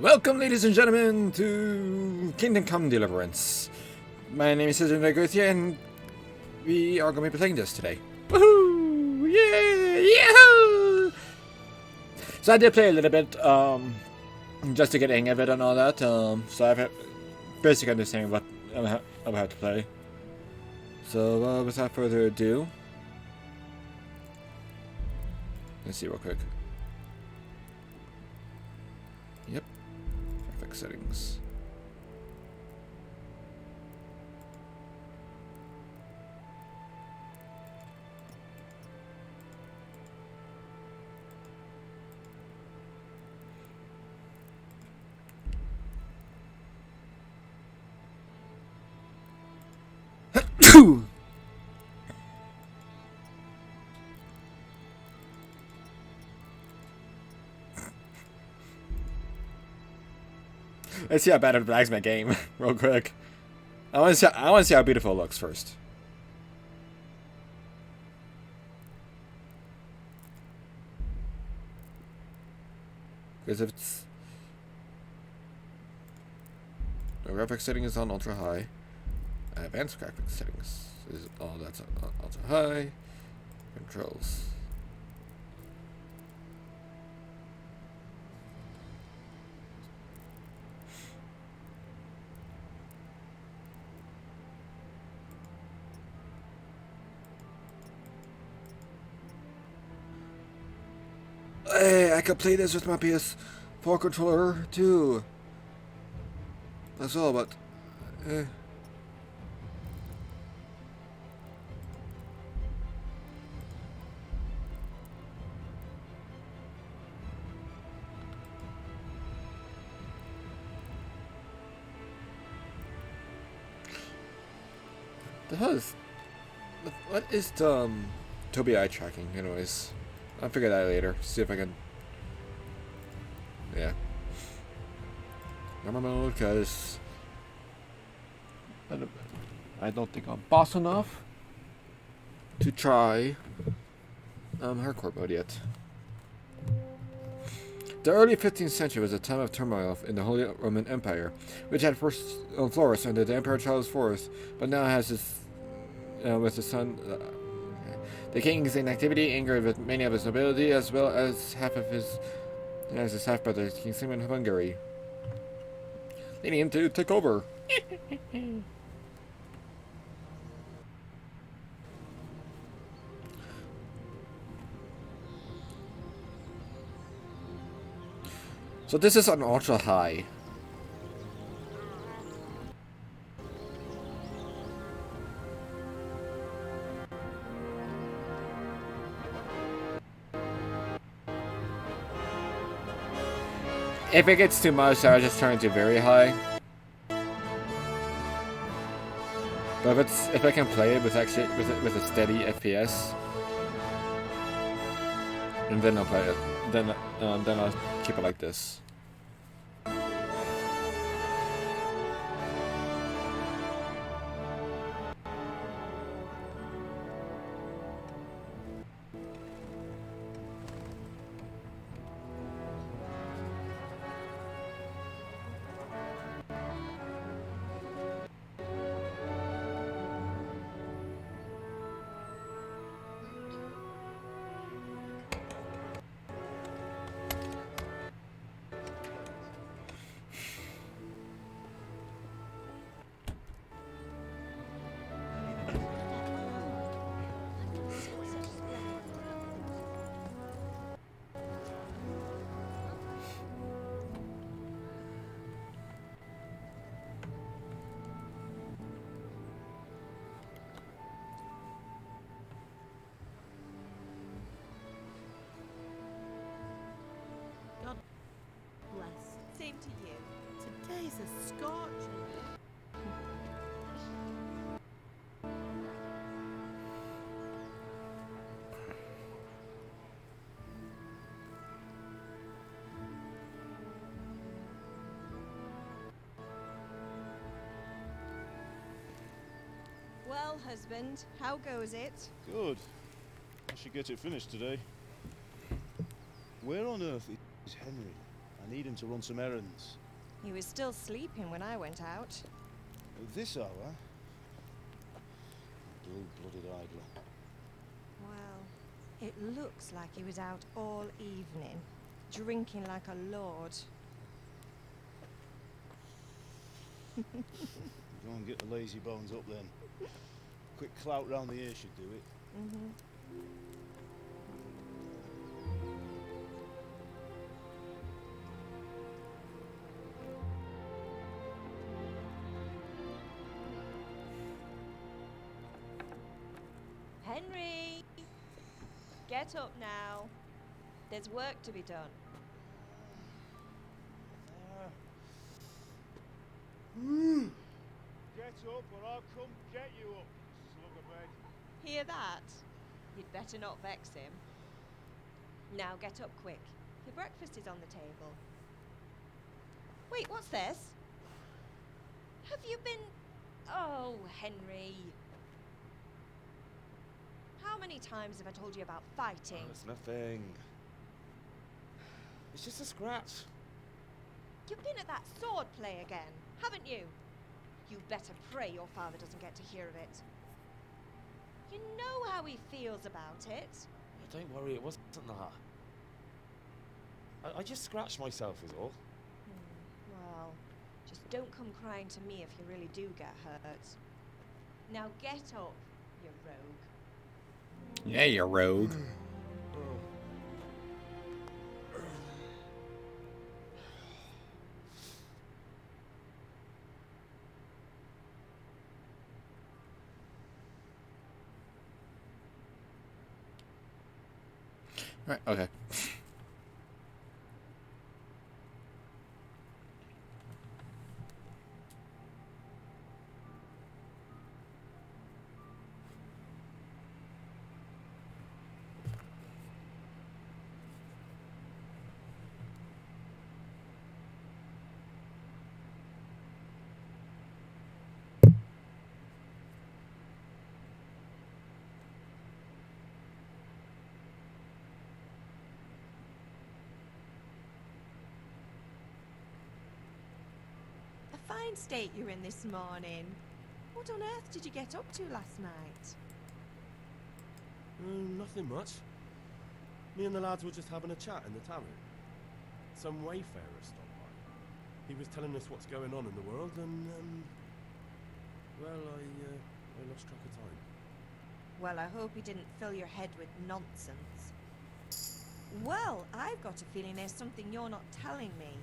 Welcome, ladies and gentlemen, to Kingdom Come Deliverance. My name is Cedric Garcia, and we are going to be playing this today. Woohoo! Yeah! Yahoo! So I did play a little bit, just to get the hang of it and all that. So I have a basic understanding of what I'm how to play. So without further ado, let's see real quick. Yep. Graphic settings. Let's see how bad it lags my game, real quick. I want to see how beautiful it looks first. Because if it's the graphics setting is on ultra high, advanced graphics settings is all that's on ultra high. Controls. Hey, I could play this with my PS4 controller too. That's all, but the hell is what is the Tobii eye tracking? Anyways, I'll figure that out later. See if I can. Yeah. Normal mode, because I don't think I'm boss enough to try hardcore mode yet. The early 15th century was a time of turmoil in the Holy Roman Empire, which had first flourished under the Emperor Charles IV, but now has his with his son. The king's inactivity angered with many of his nobility, as well as his half brother, King Simon of Hungary, leading him to take over. So this is on ultra high. If it gets too much, I'll just turn it to very high. But if I can play it with with a steady FPS, and then I'll play it. Then I'll keep it like this. Same to you. Today's a scorcher. Well, husband, how goes it? Good. I should get it finished today. Where on earth is Henry? I need him to run some errands. He was still sleeping when I went out. At this hour? Blue-blooded idler. Well, it looks like he was out all evening, drinking like a lord. Go and get the lazy bones up then. Quick clout round the ear should do it. Henry! Get up now. There's work to be done. Get up or I'll come get you up, slug of bed. Hear that? You'd better not vex him. Now get up quick. Your breakfast is on the table. Wait, what's this? Have you been... Oh, Henry. How many times have I told you about fighting? Oh, it's nothing. It's just a scratch. You've been at that sword play again, haven't you? You better pray your father doesn't get to hear of it. You know how he feels about it. Oh, don't worry, it wasn't that. I just scratched myself is all. Well, just don't come crying to me if you really do get hurt. Now get up, you rogue. Yeah, you rogue. Right, okay. A fine state you're in this morning. What on earth did you get up to last night? Nothing much. Me and the lads were just having a chat in the tavern. Some wayfarer stopped by. He was telling us what's going on in the world, and well, I lost track of time. Well, I hope he didn't fill your head with nonsense. Well, I've got a feeling there's something you're not telling me.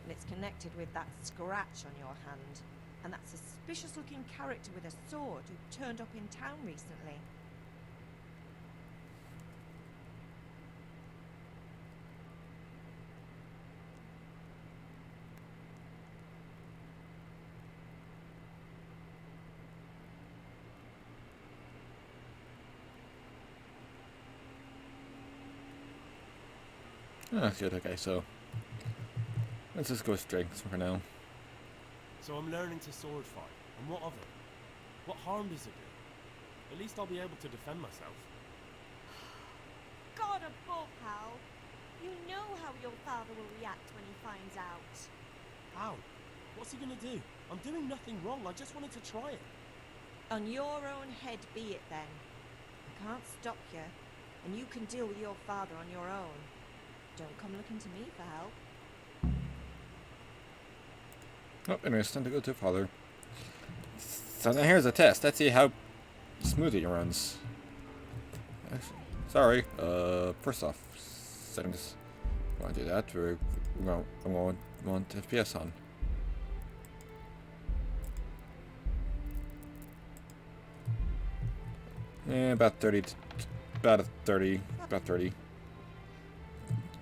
And it's connected with that scratch on your hand. And that suspicious-looking character with a sword who turned up in town recently. Oh, good, okay, so let's just go strength for now. So I'm learning to sword fight, and what of it? What harm does it do? At least I'll be able to defend myself. God above, Hal. You know how your father will react when he finds out. How? What's he gonna do? I'm doing nothing wrong, I just wanted to try it. On your own head be it then. I can't stop you, and you can deal with your father on your own. Don't come looking to me for help. Oh, anyway, it's time to go to father. So now here's a test. Let's see how smooth it runs. Actually, sorry. First off, settings. I want to do that. I'm going to want FPS on. Yeah, about 30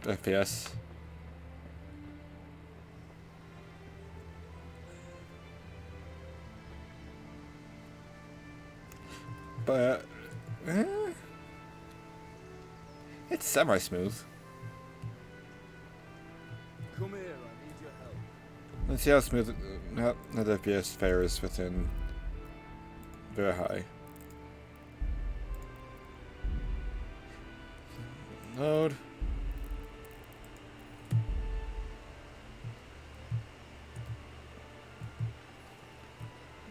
FPS. But it's semi-smooth. Come here, I need your help. Let's see how smooth how the FPS fares within very high.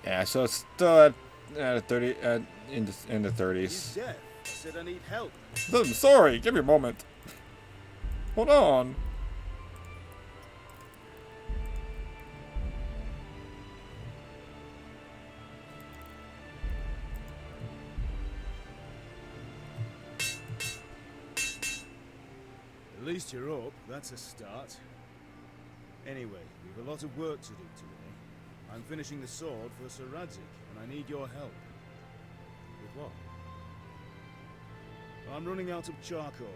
Yeah, so it's still at 30 in the 30s. He's deaf. I said I need help. I'm sorry, give me a moment. Hold on. At least you're up. That's a start. Anyway, we've a lot of work to do today. I'm finishing the sword for Sir Radzik, and I need your help. With what? I'm running out of charcoal.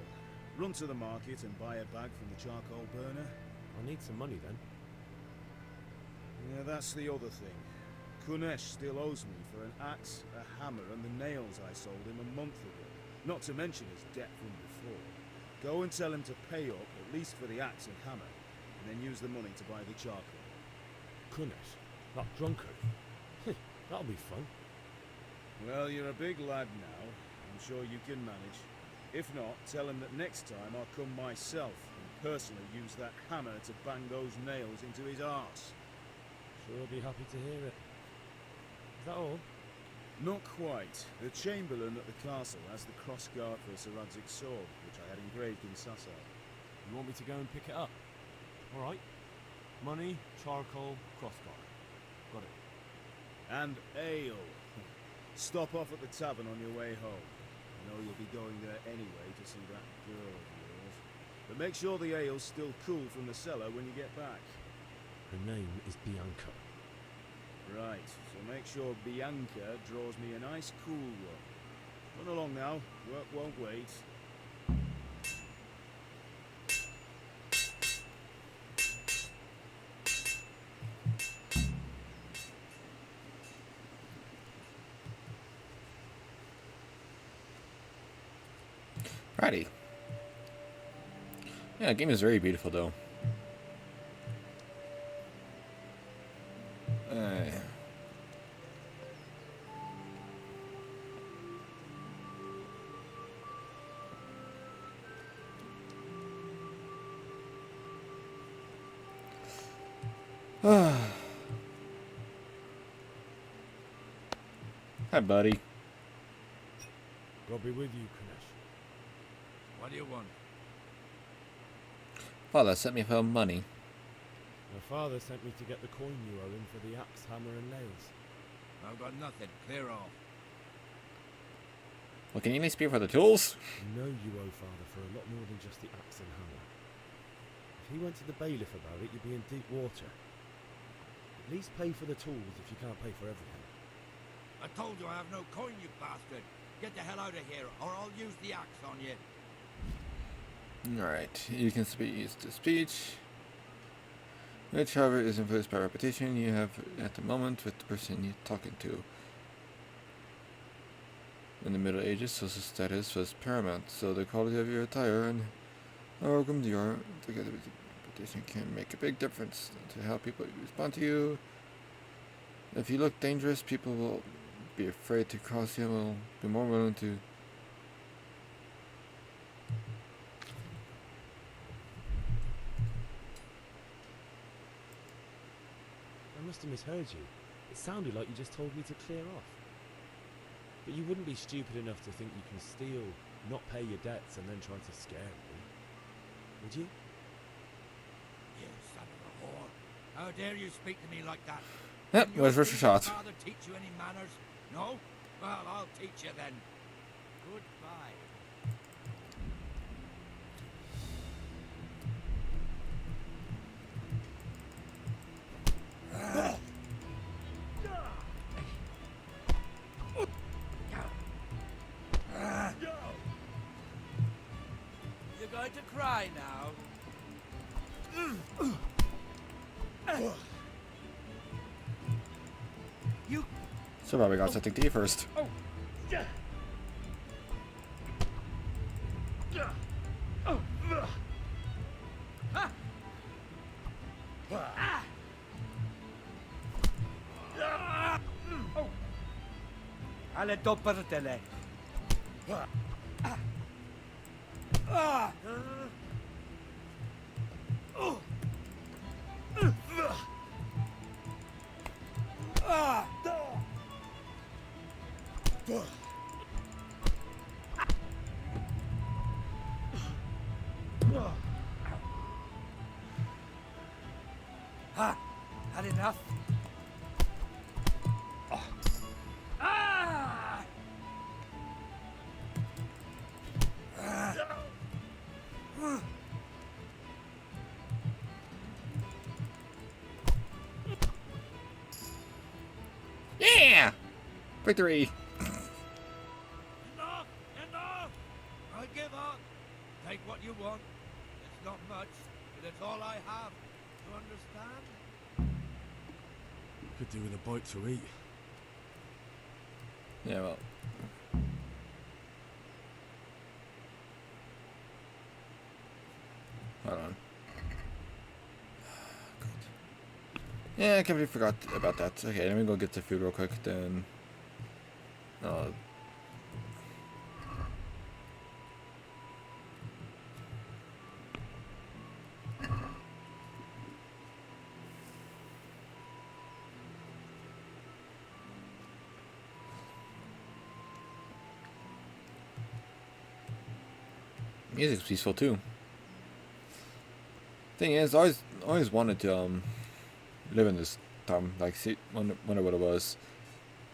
Run to the market and buy a bag from the charcoal burner. I need some money then. Yeah, that's the other thing. Kunesh still owes me for an axe, a hammer, and the nails I sold him a month ago. Not to mention his debt from before. Go and tell him to pay up, at least for the axe and hammer, and then use the money to buy the charcoal. Kunesh? That drunkard? That'll be fun. Well, you're a big lad now. I'm sure you can manage. If not, tell him that next time I'll come myself and personally use that hammer to bang those nails into his arse. Sure I'll be happy to hear it. Is that all? Not quite. The Chamberlain at the castle has the crossguard for Sir Radzik's sword, which I had engraved in Sassar. You want me to go and pick it up? Alright. Money, charcoal, crossguard. Got it. And ale. Stop off at the tavern on your way home. I know you'll be going there anyway to see that girl of yours. But make sure the ale's still cool from the cellar when you get back. Her name is Bianca. Right, so make sure Bianca draws me a nice cool one. Run along now, work won't wait. Righty. Yeah, the game is very beautiful though. Hi, buddy. God be with you, Kunesh. What do you want? Father sent me for money. My father sent me to get the coin you owe him for the axe, hammer and nails. I've got nothing. Clear off. Well, can you at least pay for the tools? You know you owe father for a lot more than just the axe and hammer. If he went to the bailiff about it, you'd be in deep water. At least pay for the tools if you can't pay for everything. I told you I have no coin, you bastard. Get the hell out of here, or I'll use the axe on you. Alright, you can use the speech. Which, however, is influenced by repetition you have at the moment with the person you're talking to. In the Middle Ages, social status was paramount, so the quality of your attire and how welcomed you are together with the reputation can make a big difference to how people respond to you. If you look dangerous, people will be afraid to cross you and will be more willing to. I must have misheard you. It sounded like you just told me to clear off. But you wouldn't be stupid enough to think you can steal, not pay your debts, and then try to scare me. Would you? You son of a whore. How dare you speak to me like that? Yep, Did your where's Richard stupid Shot? father teach you any manners? No? Well, I'll teach you then. Goodbye. You're going to cry now? You So probably got something to eat first. alle doppertele. Ha! Had enough? Oh. Ah! Yeah! Victory! Enough! Enough! I give up. Take what you want. It's not much, but it's all I have. You understand? Could do with a bite to eat. Yeah, well. Hold on. God. Yeah, I completely forgot about that. Okay, let me go get the food real quick, then... Music's peaceful too. Thing is, I always wanted to live in this town. Like, see, wonder what it was.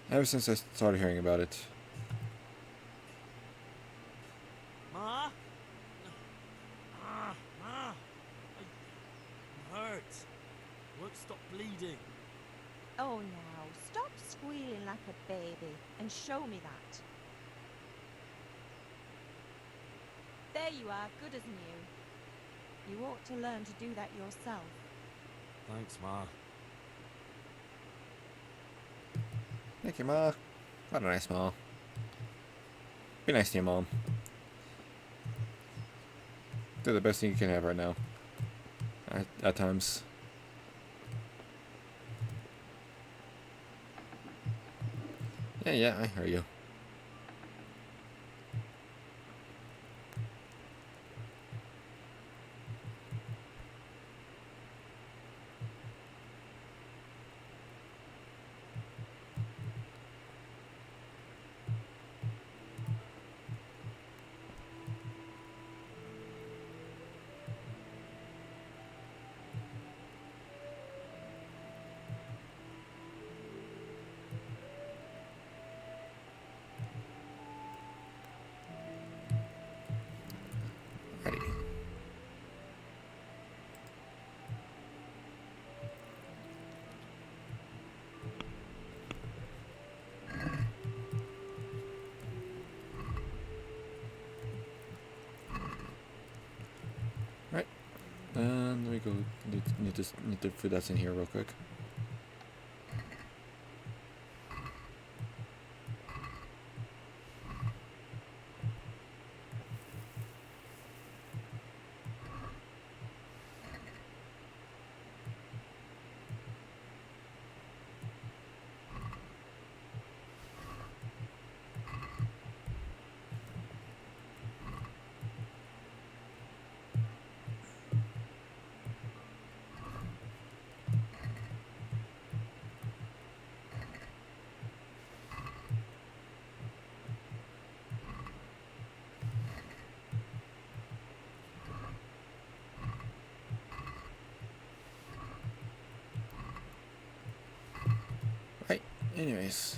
Ever since I started hearing about it. Ma? Ma! I'm hurt. Won't stop bleeding. Oh, now, stop squealing like a baby and show me that. There you are, good as new. You ought to learn to do that yourself. Thanks, Ma. Thank you, Ma. What a nice Ma. Be nice to your mom. They're the best thing you can have right now. At times. Yeah, I hear you. Ready. Right. And let me go. Need to put that in here real quick. Right. Anyways.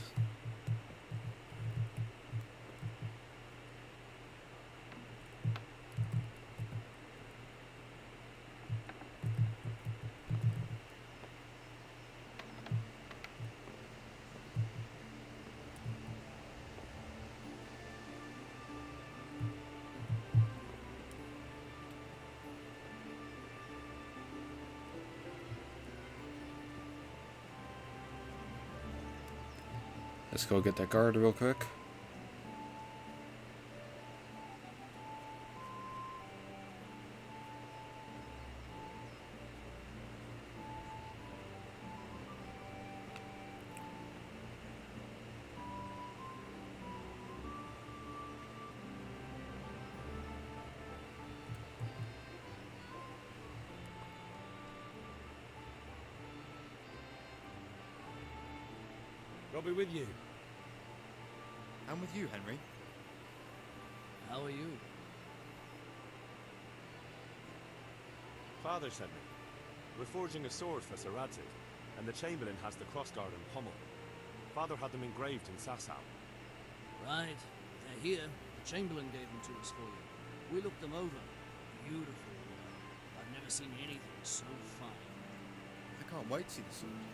Let's go get that guard real quick. I'll be with you. I'm with you, Henry. How are you? Father sent me. We're forging a sword for Sir Radzig, and the Chamberlain has the crossguard and pommel. Father had them engraved in Sasau. Right. They're here. The Chamberlain gave them to us for you. We looked them over. Beautiful work. I've never seen anything so fine. I can't wait to see the sword.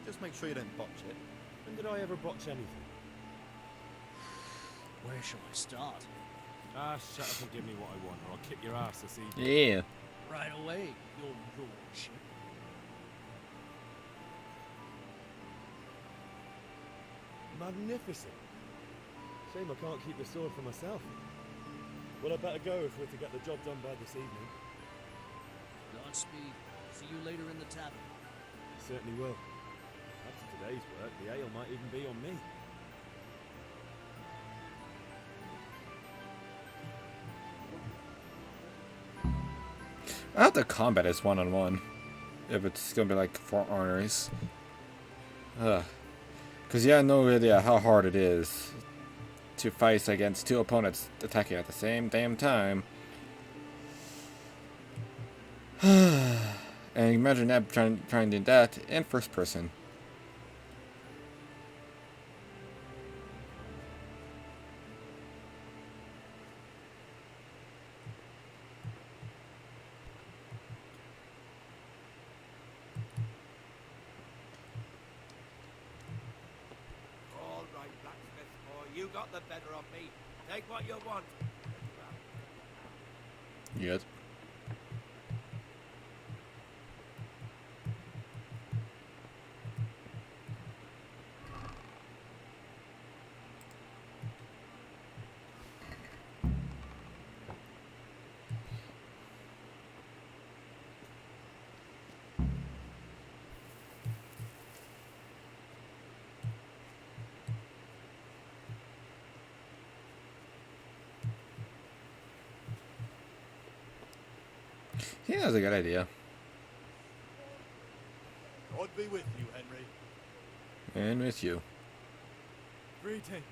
Just make sure you don't botch it. When did I ever botch anything? Where shall I start? Ah, shut up and give me what I want, or I'll kick your ass this evening. Yeah. Right away, your lordship. Magnificent. Shame I can't keep the sword for myself. Well, I better go if we're to get the job done by this evening. Godspeed. See you later in the tavern. Certainly will. After today's work, the ale might even be on me. I hope the combat is one-on-one. If it's gonna be like for honors. Because you have no idea how hard it is to fight against two opponents attacking at the same damn time. And imagine that trying to do that in first person. All right, blacksmith boy, you got the better of me. Take what you want. Yes. Yeah, that's a good idea. God be with you, Henry. And with you. Greetings.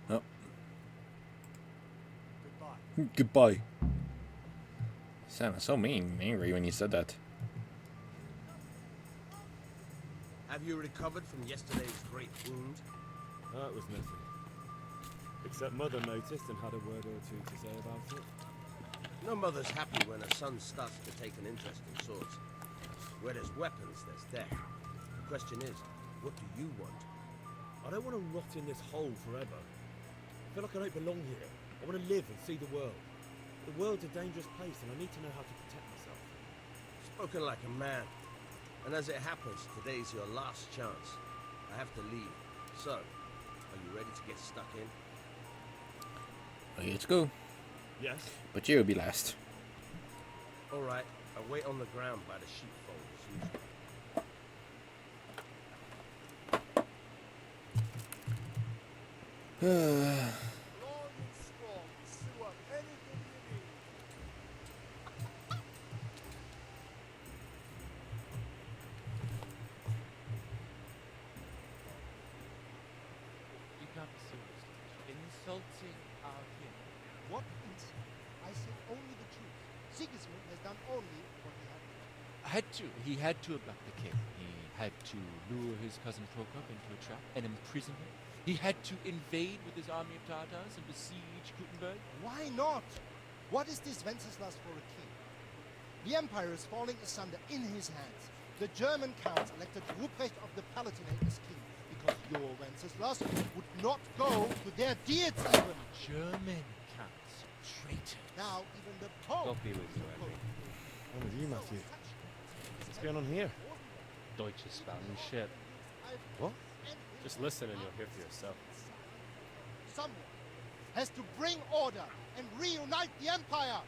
Oh. Goodbye. Goodbye. Sounded so angry when you said that. Have you recovered from yesterday's great wound? That was nothing. Except Mother noticed and had a word or two to say about it. No mother's happy when her son starts to take an interest in swords. Where there's weapons, there's death. The question is, what do you want? I don't want to rot in this hole forever. I feel like I don't belong here. I want to live and see the world. The world's a dangerous place and I need to know how to protect myself. Spoken like a man. And as it happens, today's your last chance. I have to leave. So, are you ready to get stuck in? Let's go. Yes? But you'll be last. Alright, I'll wait on the ground by the sheepfold as usual. Long and strong, sew up anything you need. You can't be serious. Insulting our king. What insult? I said only the truth. Sigismund has done only what he had to do. He had to abduct the king. He had to lure his cousin Prokop into a trap and imprison him. He had to invade with his army of Tatars and besiege Gutenberg. Why not? What is this Wenceslas for a king? The empire is falling asunder in his hands. The German counts elected Ruprecht of the Palatinate as king because your Wenceslas would not go to their deeds even. German counts, traitor. Now even the Pope. God be with you, Henry. I What's wrong with you, Matthew? What's going on here? Deutsch is spouting shit. What? Just listen and you'll hear for yourself. Someone has to bring order and reunite the Empire!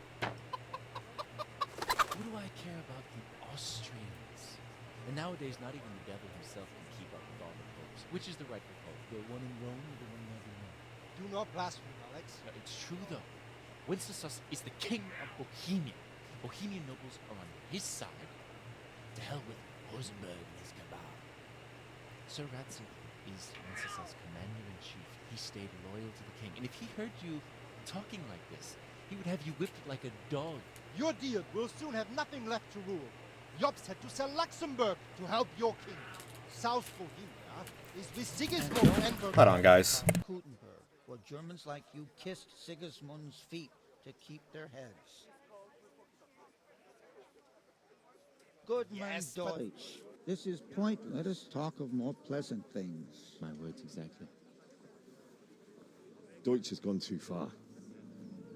What do I care about the Austrians? And nowadays, not even the devil himself can keep up with all the popes. Which is the rightful pope? The one in Rome or the one in everyone? Do not blaspheme, Alex. It's true, though. Wenceslas is the king of Bohemia. Bohemian nobles are on his side. To hell with Rosenberg and his cabal. Sir Ratzinger is Wenceslas' commander-in-chief. He stayed loyal to the king. And if he heard you talking like this, he would have you whipped like a dog. Your dear will soon have nothing left to rule. Jobst had to sell Luxembourg to help your king. South Bohemia is with Sigismund and Hold on, guys. Gutenberg, where Germans like you kissed Sigismund's feet to keep their heads. Good man, Deutsch. This is point. Let us talk of more pleasant things. My words exactly. Deutsch has gone too far.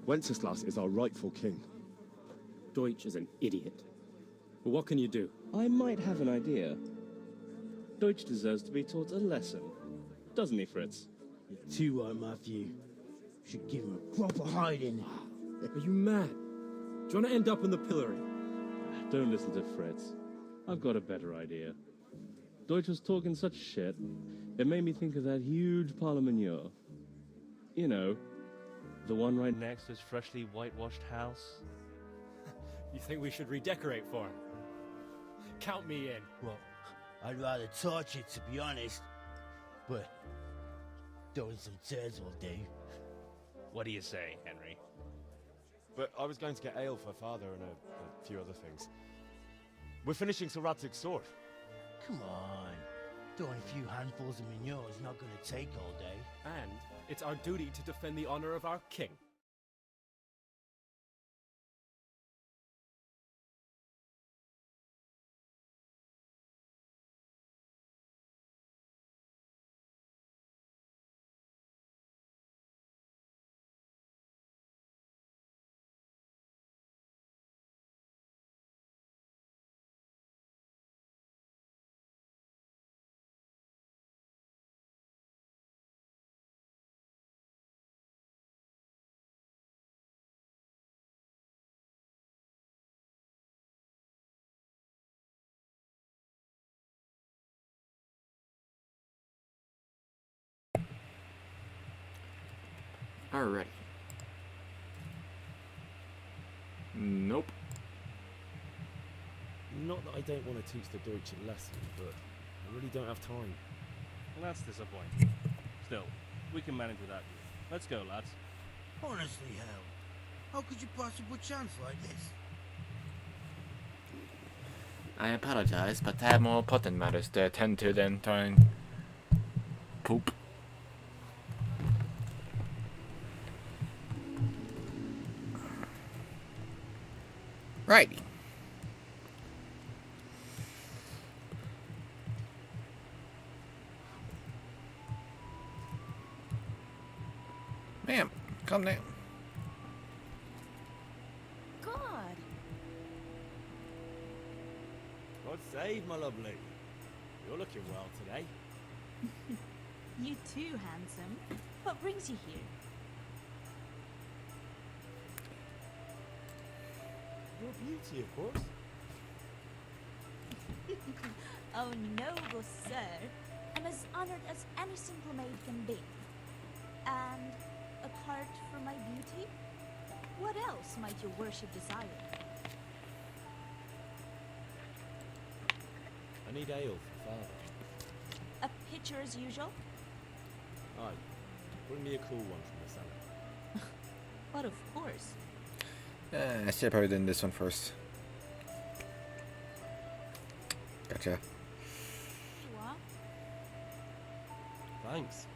Wenceslas is our rightful king. Deutsch is an idiot. But what can you do? I might have an idea. Deutsch deserves to be taught a lesson. Doesn't he, Fritz? You're too right, Matthew. Should give him a proper hiding. Are you mad? Do you want to end up in the pillory? Don't listen to Fritz. I've got a better idea. Deutsch was talking such shit, it made me think of that huge parliament. You know, the one right next to his freshly whitewashed house. You think we should redecorate for him? Count me in. Well, I'd rather torch it, to be honest. But throwing some turds will do. What do you say, Henry? But I was going to get ale for father and a few other things. We're finishing Sir Radzig's sword. Come on. Throwing a few handfuls of manure is not going to take all day. And it's our duty to defend the honor of our king. Alrighty. Nope. Not that I don't want to teach the Deutsch a lesson, but I really don't have time. Well, that's disappointing. Still, we can manage without you. Let's go, lads. Honestly, hell. How could you possibly chance like this? I apologize, but I have more important matters to attend to than trying poop. Righty. Ma'am, come down. God. God save, my lovely. You're looking well today. You too, handsome. What brings you here? Your beauty, of course. Oh, noble sir. I'm as honored as any simple maid can be. And apart from my beauty, what else might your worship desire? I need ale for father. A pitcher as usual? Aye. Bring me a cool one from the cellar. But of course. I should have probably done this one first. Gotcha. What? Thanks.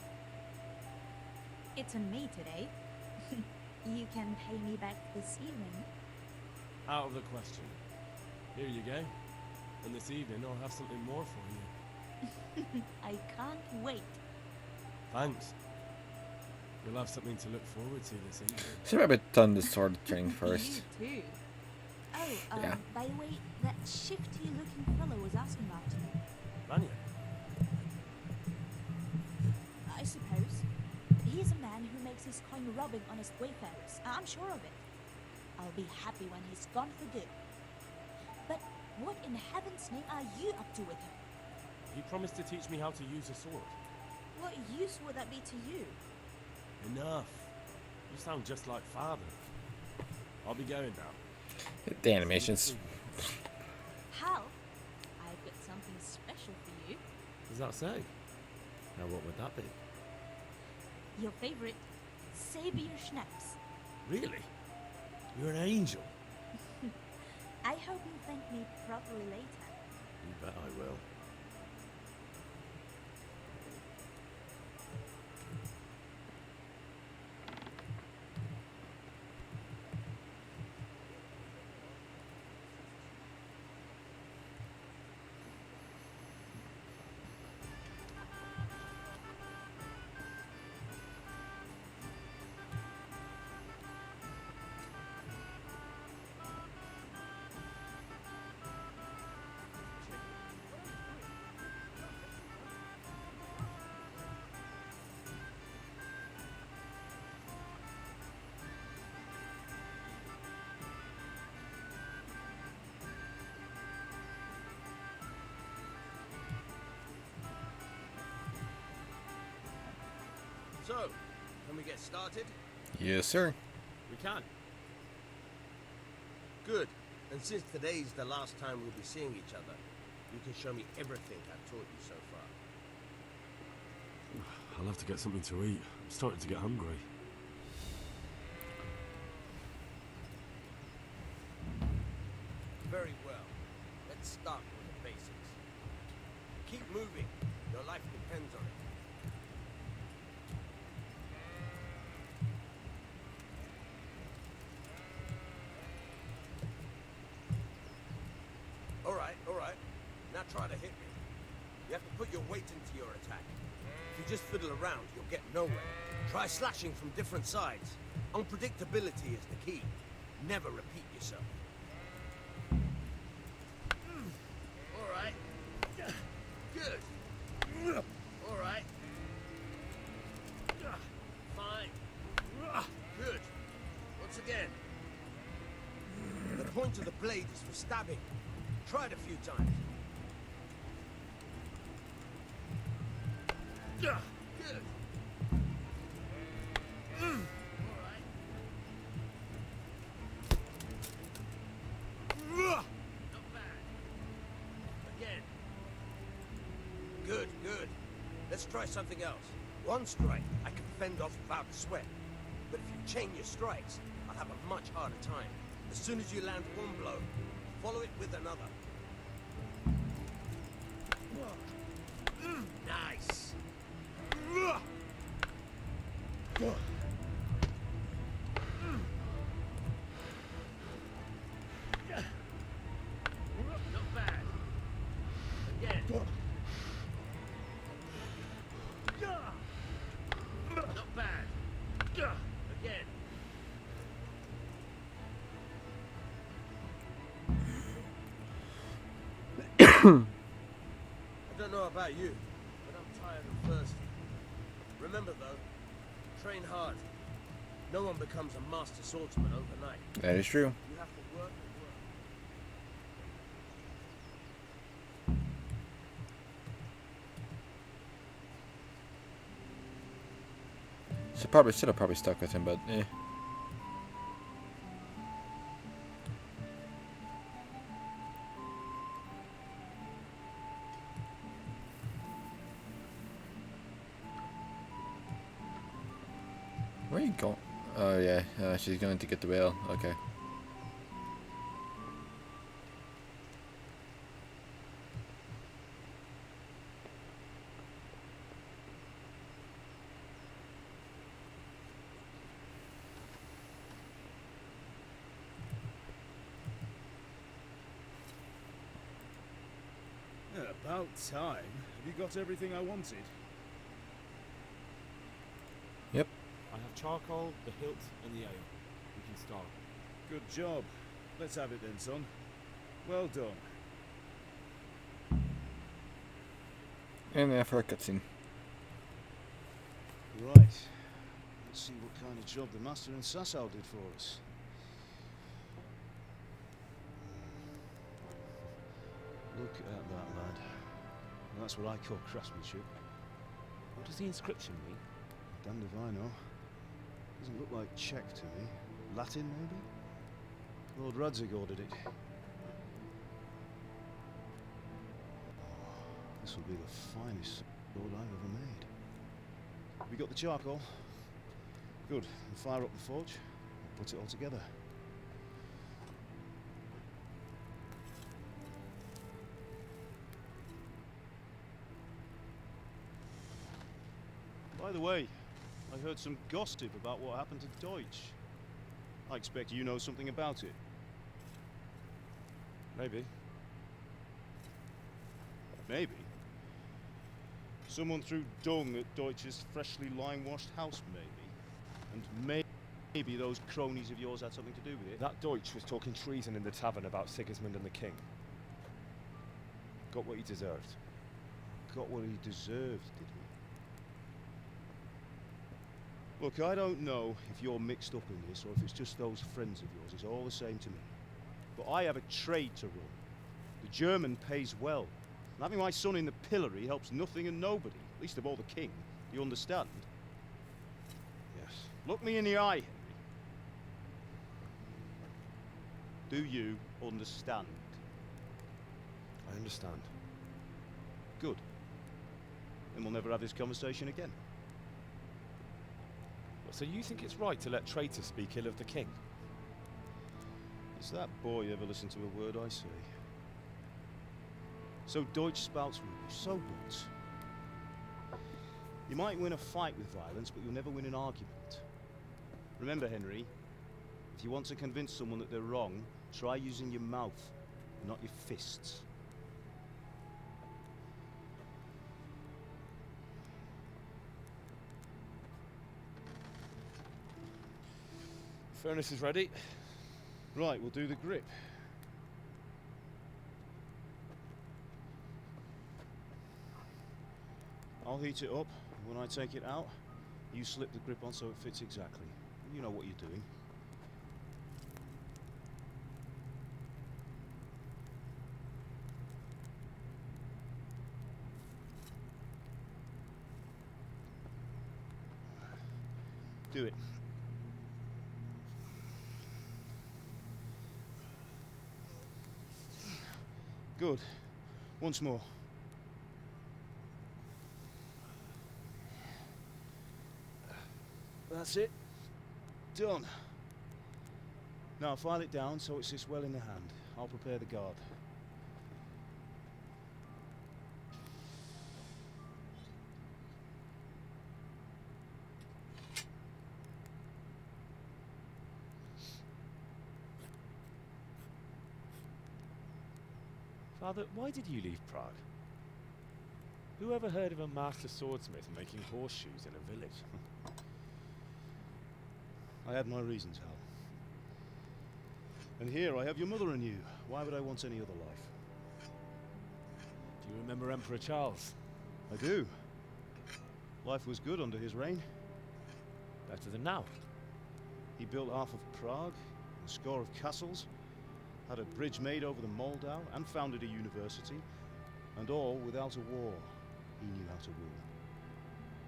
It's on me today. You can pay me back this evening. Out of the question. Here you go. And this evening I'll have something more for you. I can't wait. Thanks. You'll have something to look forward to this evening. Should have probably done the sword training first. You too. Oh, Yeah. by the way, that shifty-looking fellow was asking after you. Vanya? I suppose. He's a man who makes his coin robbing honest wayfarers. I'm sure of it. I'll be happy when he's gone for good. But what in heaven's name are you up to with him? He promised to teach me how to use a sword. What use would that be to you? Enough. You sound just like father. I'll be going now. The animations. Hal, I've got something special for you. Does that say? Now what would that be? Your favorite Sabier Schnapps. Really? You're an angel. I hope you thank me properly later. You bet I will. So, can we get started? Yes, sir. We can. Good. And since today's the last time we'll be seeing each other, you can show me everything I've taught you so far. I'll have to get something to eat. I'm starting to get hungry. Very well. Let's start with the basics. Keep moving. Your life depends on it. All right. Now try to hit me. You have to put your weight into your attack. If you just fiddle around, you'll get nowhere. Try slashing from different sides. Unpredictability is the key. Never repeat yourself. All right. Good. All right. Fine. Good. Once again. The point of the blade is for stabbing. Try it a few times. Good. Not bad. Again. Good. Let's try something else. One strike, I can fend off without a sweat. But if you chain your strikes, I'll have a much harder time. As soon as you land one blow, follow it with another. Nice. Not bad. Again. Not bad. Again. I don't know about you, but I'm tired and thirsty. Remember though, train hard. No one becomes a master swordsman overnight. That is true. You have to work Should have probably stuck with him, but eh. Where are you going? Oh yeah, she's going to get the whale. Okay. Yeah, about time. Have you got everything I wanted? I have charcoal, the hilt, and the ale. We can start. Good job. Let's have it then, son. Well done. And after a cutscene. Right. Let's see what kind of job the Master and Sasau did for us. Look at that, lad. That's what I call craftsmanship. What does the inscription mean? Damned if I know. Doesn't look like Czech to me. Latin, maybe? Lord Radzig ordered it. This will be the finest sword I've ever made. We got the charcoal? Good. We'll fire up the forge and put it all together. By the way, I heard some gossip about what happened to Deutsch. I expect you know something about it. Maybe. Maybe? Someone threw dung at Deutsch's freshly lime-washed house, maybe? And maybe those cronies of yours had something to do with it? That Deutsch was talking treason in the tavern about Sigismund and the king. Got what he deserved. Got what he deserved, did he? Look, I don't know if you're mixed up in this or if it's just those friends of yours. It's all the same to me. But I have a trade to run. The German pays well. And having my son in the pillory helps nothing and nobody, least of all the king. Do you understand? Yes. Look me in the eye, Henry. Do you understand? I understand. Good. Then we'll never have this conversation again. So you think it's right to let traitors speak ill of the king? Does that boy ever listen to a word I say? So Deutsch spouts rumours, so what? You might win a fight with violence, but you'll never win an argument. Remember, Henry, if you want to convince someone that they're wrong, try using your mouth, not your fists. Furnace is ready. Right, we'll do the grip. I'll heat it up, and when I take it out, you slip the grip on so it fits exactly. You know what you're doing. Do it. Good. Once more. That's it. Done. Now file it down so it sits well in the hand. I'll prepare the guard. Father, why did you leave Prague? Who ever heard of a master swordsmith making horseshoes in a village? I had my reasons, Hal. And here I have your mother and you. Why would I want any other life? Do you remember Emperor Charles? I do. Life was good under his reign. Better than now. He built half of Prague, a score of castles, had a bridge made over the Moldau, and founded a university, and all without a war. He knew how to rule.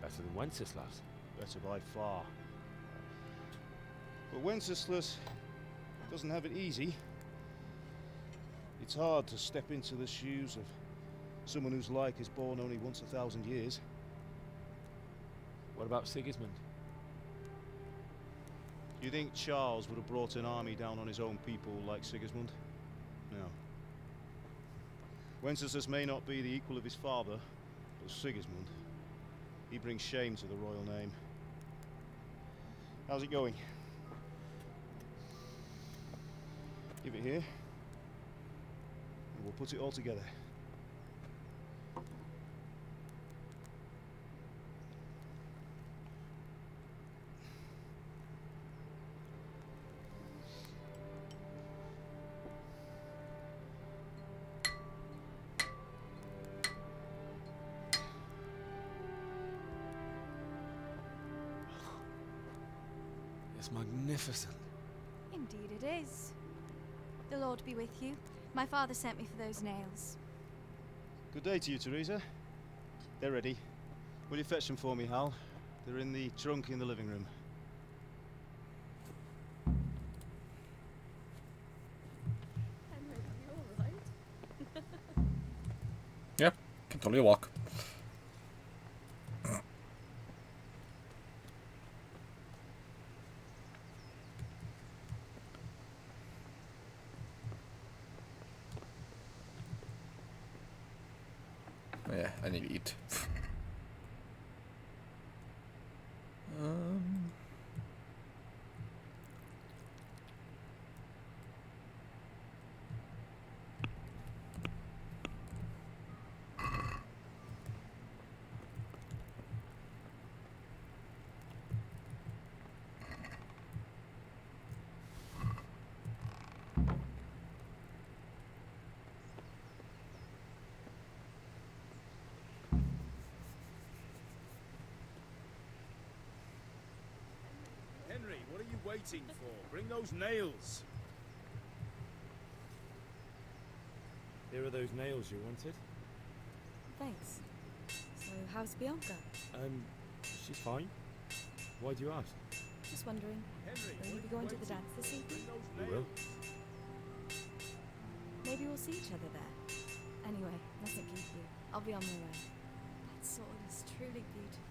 Better than Wenceslas. Better by far. But Wenceslas doesn't have it easy. It's hard to step into the shoes of someone whose like is born only once 1,000 years. What about Sigismund? You think Charles would have brought an army down on his own people like Sigismund? No. Wenceslas may not be the equal of his father, but Sigismund, he brings shame to the royal name. How's it going? Give it here, and we'll put it all together. It's magnificent. Indeed it is. The Lord be with you. My father sent me for those nails. Good day to you, Teresa. They're ready. Will you fetch them for me, Hal? They're in the trunk in the living room. Henry, are you alright? Yep, can totally walk. Yeah, I need to eat. Henry, what are you waiting for? Bring those nails. Here are those nails you wanted. Thanks. So, how's Bianca? She's fine. Why do you ask? Just wondering, will you be going to the dance this evening? We will. Maybe we'll see each other there. Anyway, mustn't keep you. I'll be on my way. That sword is truly beautiful.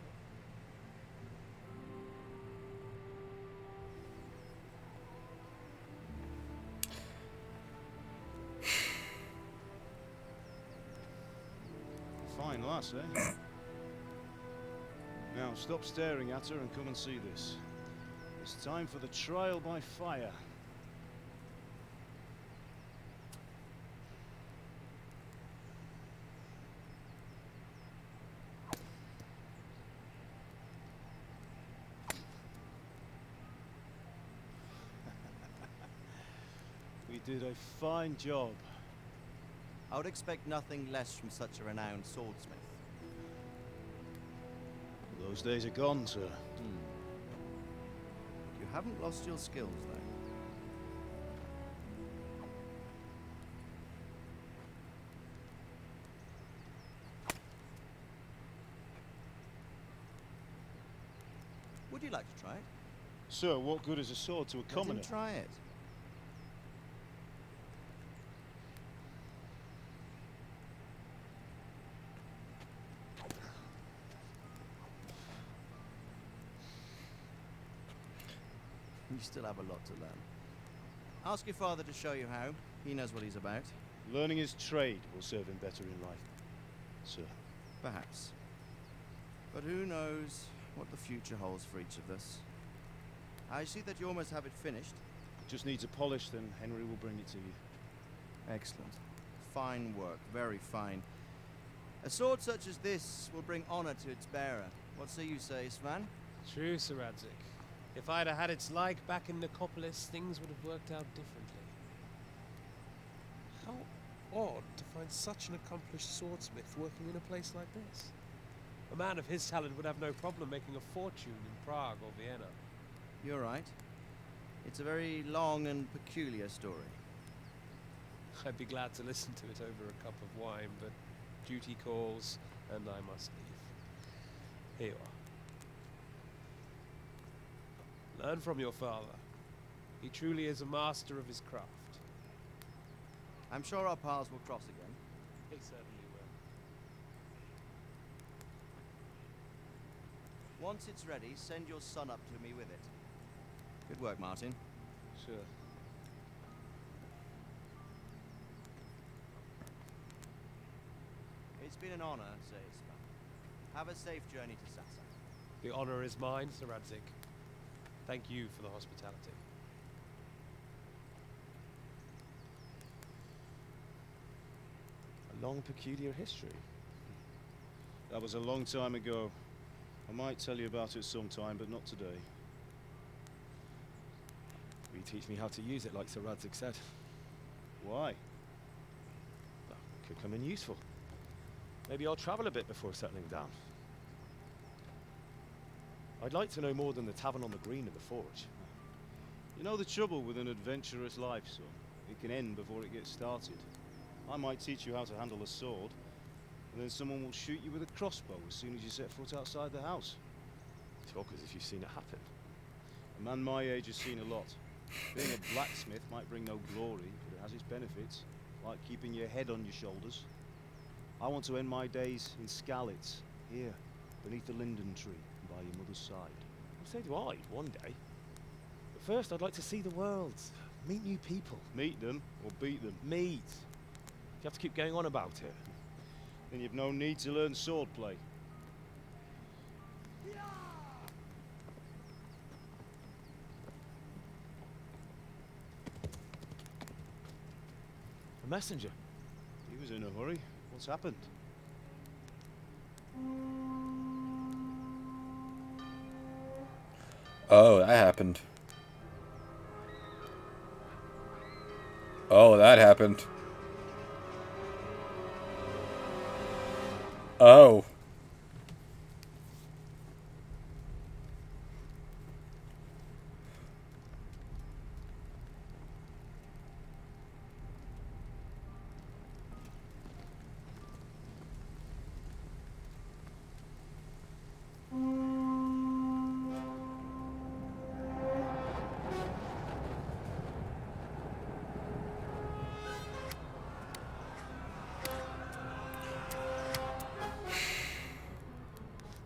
Fine lass, eh? Now, stop staring at her and come and see this. It's time for the trial by fire. We did a fine job. I would expect nothing less from such a renowned swordsmith. Those days are gone, sir. You haven't lost your skills, though. Would you like to try it? Sir, what good is a sword to a commoner? Let him try it. You still have a lot to learn. Ask your father to show you how. He knows what he's about. Learning his trade will serve him better in life, sir. Perhaps. But who knows what the future holds for each of us. I see that you almost have it finished. It just needs a polish, then Henry will bring it to you. Excellent. Fine work, very fine. A sword such as this will bring honor to its bearer. What say you, Svan? True, Sir Radzik. If I'd have had its like back in Nicopolis, things would have worked out differently. How odd to find such an accomplished swordsmith working in a place like this. A man of his talent would have no problem making a fortune in Prague or Vienna. You're right. It's a very long and peculiar story. I'd be glad to listen to it over a cup of wine, but duty calls, and I must leave. Here you are. Learn from your father. He truly is a master of his craft. I'm sure our paths will cross again. He certainly will. Once it's ready, send your son up to me with it. Good work, Martin. Sure. It's been an honor, Sir Isma. Have a safe journey to Sassa. The honor is mine, Sir Radzik. Thank you for the hospitality. A long, peculiar history. That was a long time ago. I might tell you about it sometime, but not today. Will you teach me how to use it, like Sir Radzik said? Why? Well, could come in useful. Maybe I'll travel a bit before settling down. I'd like to know more than the tavern on the green and the forge. You know the trouble with an adventurous life, son? It can end before it gets started. I might teach you how to handle a sword, and then someone will shoot you with a crossbow as soon as you set foot outside the house. Talk as if you've seen it happen. A man my age has seen a lot. Being a blacksmith might bring no glory, but it has its benefits, like keeping your head on your shoulders. I want to end my days in Skalitz, here, beneath the linden tree, by your mother's side. Well, so do I, one day. But first, I'd like to see the world, meet new people. Meet them, or beat them? Meet. You have to keep going on about it. Then you've no need to learn swordplay. A messenger. He was in a hurry. What's happened? Oh, that happened. Oh, that happened. Oh.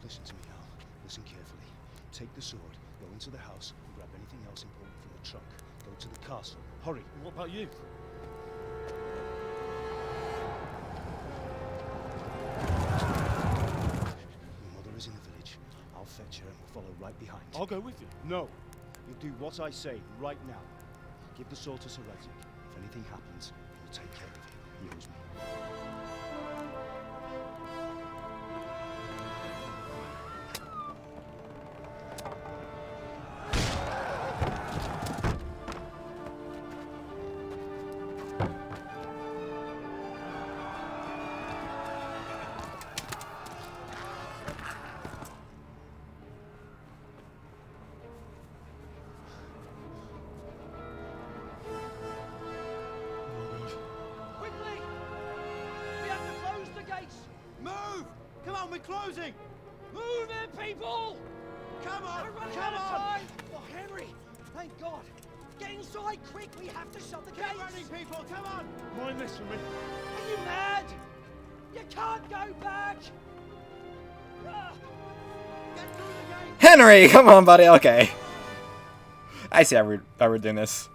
Listen to me now. Listen carefully. Take the sword, go into the house, and grab anything else important from the trunk. Go to the castle. Hurry. And what about you? Your mother is in the village. I'll fetch her and we'll follow right behind. I'll go with you. No. You'll do what I say right now. Give the sword to Sir Radzig. If anything happens, he'll take care of you. He owes me. Quickly! We have to close the gates! Move! Come on, we're closing! Move it, people! Come on! We're running Come out of on! time! Oh, Henry! Thank God! Get inside, quick! We have to shut the Keep gates! running, people! Come on! Mind this for me. Are you mad? You can't go back! Ah. Get through the gate! Henry, come on, buddy. Okay. I see how we're doing this.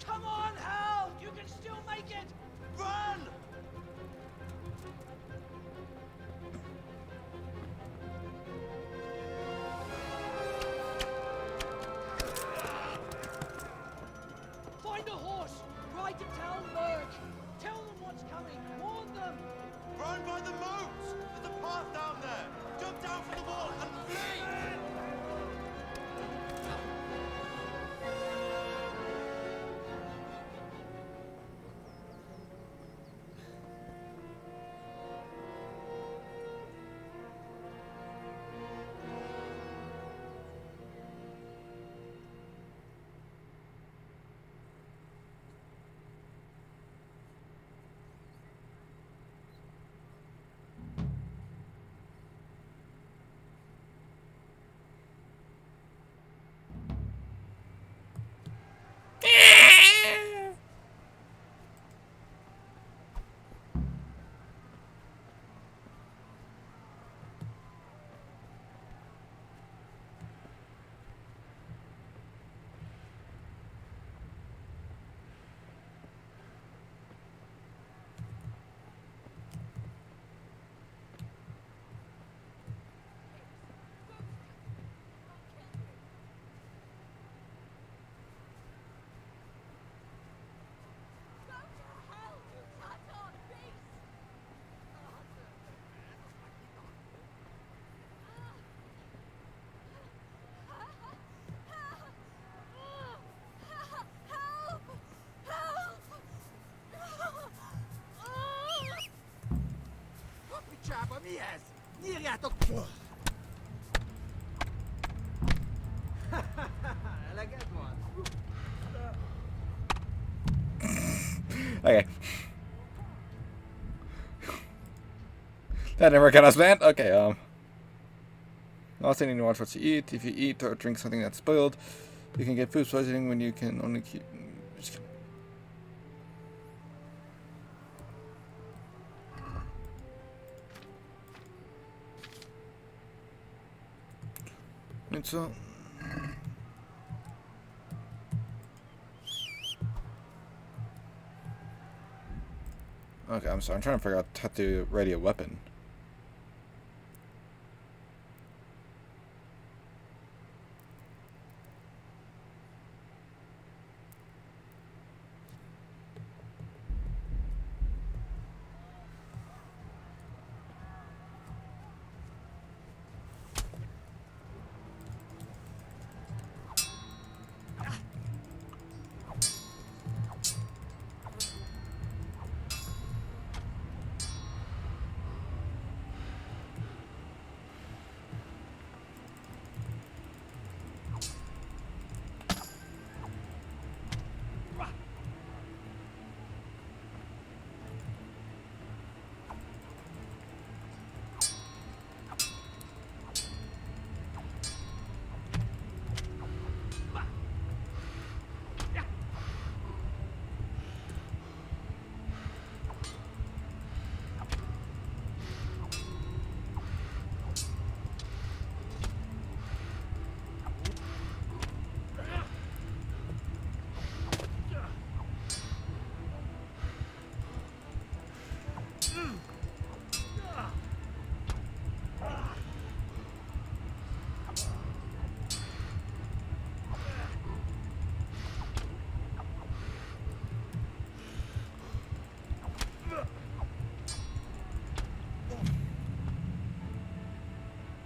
Come on, Hal! You can still make it! Run! Find a horse! Ride to Talmberg! Tell them what's coming! Warn them! Run by the moats! There's a path down there! Jump down from the wall and flee! Okay. That didn't work out as planned. Okay, last thing you watch what you eat. If you eat or drink something that's spoiled, you can get food poisoning when you can only keep... It's okay, I'm sorry. I'm trying to figure out how to ready a weapon.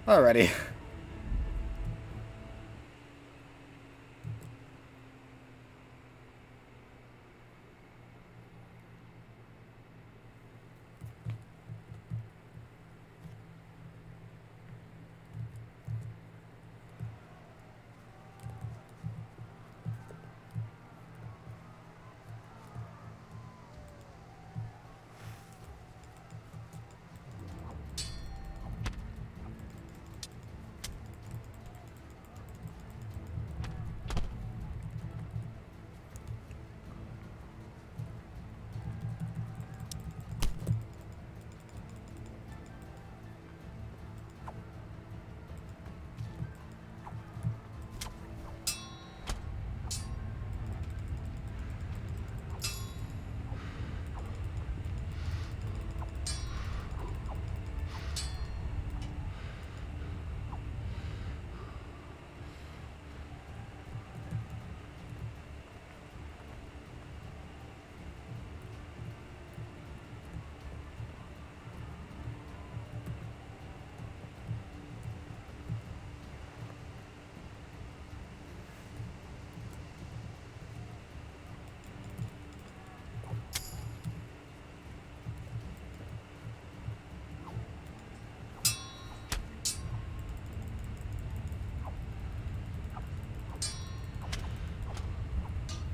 Alrighty.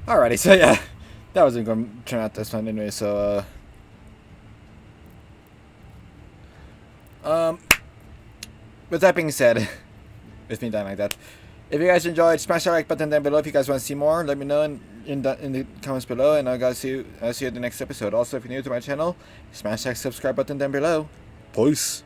Alrighty, so yeah, that wasn't going to turn out this fun anyway, so, with that being said, with me dying like that, if you guys enjoyed, smash that like button down below. If you guys want to see more, let me know in the comments below, and I'll see you in the next episode. Also, if you're new to my channel, smash that subscribe button down below. Peace.